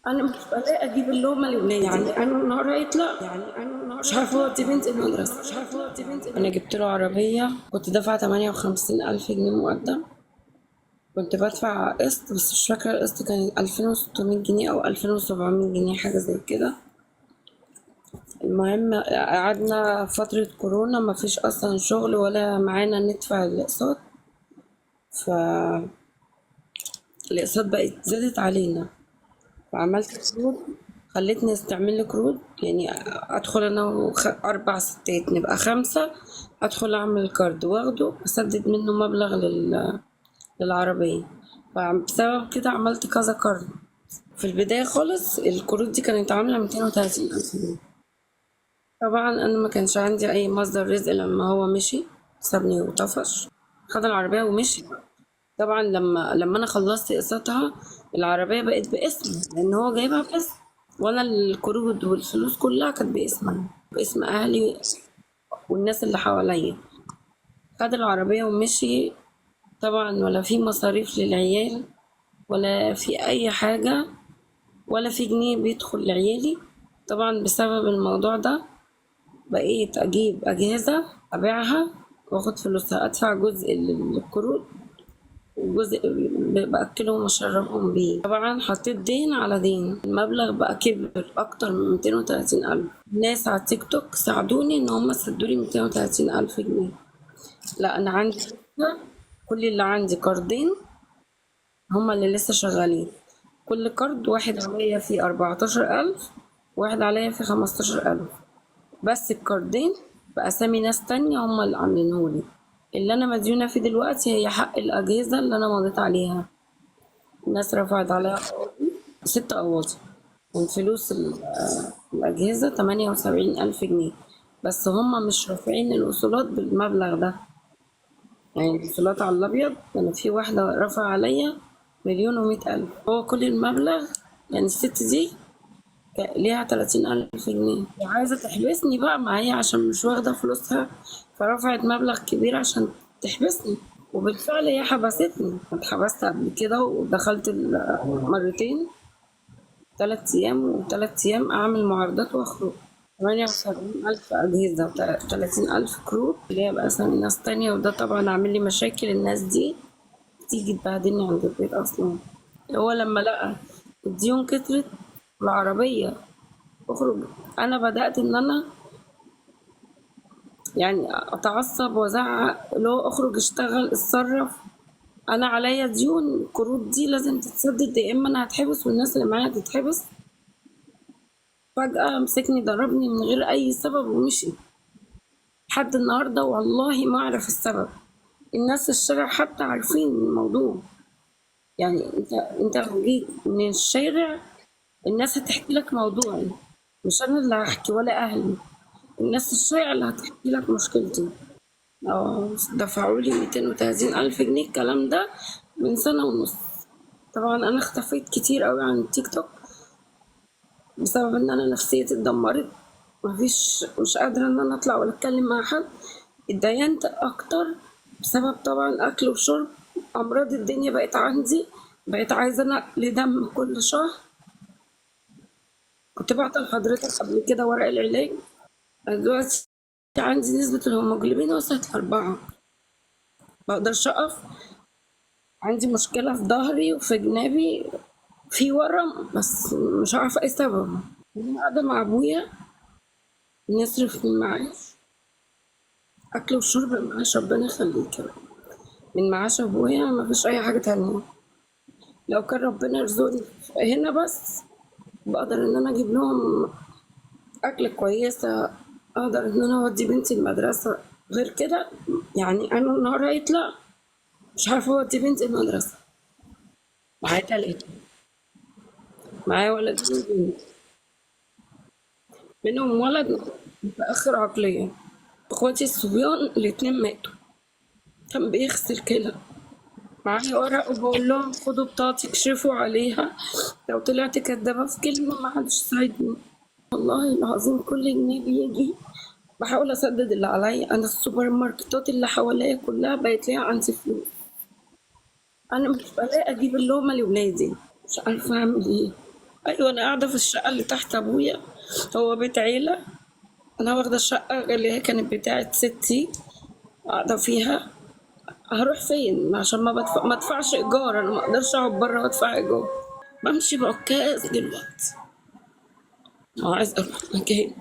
انا مش بلاقي اجيب اللقمه لاولادي. انا النهار هيطلع، مش عارفه اودي بنتي المدرسه. انا جبت له عربيه، كنت دافعه 58,000 جنيه مقدم. كنت بدفع قسط، بس مش فاكره القسط كان 2600 جنيه او 2700 جنيه، حاجه زي كده. المهم قعدنا فتره كورونا مفيش اصلا شغل ولا معانا ندفع الاقساط، فالاقساط بقت زادت علينا. وعملت كروت، خلتني استعمل لي كروت، يعني ادخل انا 4 ستات نبقى 5، ادخل اعمل كارد واخده اسدد منه مبلغ للعربية. فبسبب كده عملت كذا كارد. في البداية خالص الكروت دي كانت عاملة 230,000 جنيه. طبعا انا ما كانش عندي اي مصدر رزق لما هو مشي، سابني وطفش، خد العربية ومشي. طبعا لما انا خلصت قسطها، العربية بقت باسمي لان هو جايبها باسم، وانا القروض والفلوس كلها كانت باسمي، باسم اهلي والناس اللي حواليا. خد العربية ومشي. طبعا ولا في مصاريف للعيال، ولا في اي حاجة، ولا في جنيه بيدخل لعيالي. طبعا بسبب الموضوع ده بقيت اجيب اجهزة ابيعها واخد فلوسها، ادفع جزء للقروض وجزء باكلهم واشربهم بيه. طبعا حطيت دين على دين، المبلغ بقى كبر اكتر من 230,000. ناس على تيك توك ساعدوني ان هم سدولي 230,000 جنيه. لا انا عندي كل اللي عندي كاردين، هم اللي لسه شغالين. كل كارد واحد عليا فيه 14,000، واحد عليا فيه 15,000. بس الكاردين بأسامي ناس تانية هم اللي عاملينهولي. اللي أنا مديونة فيه دلوقتي هي حق الأجهزة اللي أنا مضيت عليها. الناس رفعت عليها قواضي، 6 قواضي، من فلوس الأجهزة 78,000 جنيه. بس هم مش رافعين الوصولات بالمبلغ ده، يعني الوصولات على الأبيض. أنا في واحدة رفع عليا 1,100,000، هو كل المبلغ. يعني الست دي ليها 30,000 جنيه وعايزة تحبسني بقى معايا عشان مش واخدة فلوسها، فرفعت مبلغ كبير عشان تحبسني. وبالفعل هي حبستني، اتحبست قبل كده ودخلت مرتين، 3 أيام و3 أيام أعمل معارضات وأخرج. 78,000 أجهزة و30,000 كروت اللي هي بأسامي ناس تانية، وده طبعا عامل لي مشاكل. الناس دي تيجي تبهدلني عند البيت أصلا. هو لما لقى الديون كترت العربية اخرج، أنا بدأت إن أنا يعني أتعصب وأزعق، اللي هو اخرج اشتغل اتصرف، أنا عليا ديون، القروض دي لازم تتسدد يا إما أنا هتحبس والناس اللي معايا هتتحبس. فجأة مسكني ضربني من غير أي سبب ومشي. لحد النهاردة والله ما أعرف السبب. الناس الشارع حتى عارفين الموضوع. يعني انت لو جيت من الشارع الناس هتحكي لك موضوعي، مش انا اللي هحكي ولا اهلي. الناس الشارع اللي هتحكي لك مشكلتي. دفعوا لي 230,000 جنيه الكلام ده من سنة ونص. طبعا انا اختفيت كتير قوي عن التيك توك بسبب ان انا نفسيتي اتدمرت. مش قادرة ان انا اطلع ولا اتكلم مع حد. اتدينت اكتر بسبب طبعا اكل وشرب. امراض الدنيا بقت عندي، بقيت عايزة نقل دم كل شهر. كنت بعت لحضرتك قبل كده ورق العلاج. أنا دلوقتي عندي نسبة الهيموجلوبين وصلت ل4، مبقدرش أقف. عندي مشكلة في ظهري وفي جنابي، في ورم بس مش عارفة ايه سببه. أنا قاعدة مع أبويا نصرف من معاش، أكل وشرب من معاش ربنا يخليك يا رب. من معاش أبويا مفيش أي حاجة تانية. لو كان ربنا يرزقني هنا بس بقدر إن أنا أجيب لهم أكل كويسة، أقدر إن أنا أودي بنتي المدرسة. غير كده يعني أنا النهار هيطلع مش عارفة أودي بنتي المدرسة. معايا 3، معايا ولدين وبنت، منهم ولد متأخر عقليا. اخواتي الصبيان الاتنين ماتوا، كان بيغسل كلى. معايا ورق وبقول لهم خدوا بطاقتي اكشفوا عليها، لو طلعت كدابة في كلمة ما حدش ساعدني. والله العظيم كل جنيه بيجي بحاول اسدد اللي عليا. انا السوبر ماركتات اللي حواليا كلها بقت ليها عندي فلوس. انا مش بلاقي اجيب اللقمة لولادي، مش عارفة اعمل ايه. ايوه انا قاعده في الشقه اللي تحت ابويا، هو بيت عيله. انا واخده الشقه اللي هي كانت بتاعت ستي، قاعده فيها. هروح فين عشان ما ادفعش ايجار؟ انا ما اقدرش اقعد بره وادفع ايجار. بمشي بعكاز دلوقتي، عايز اروح مكان.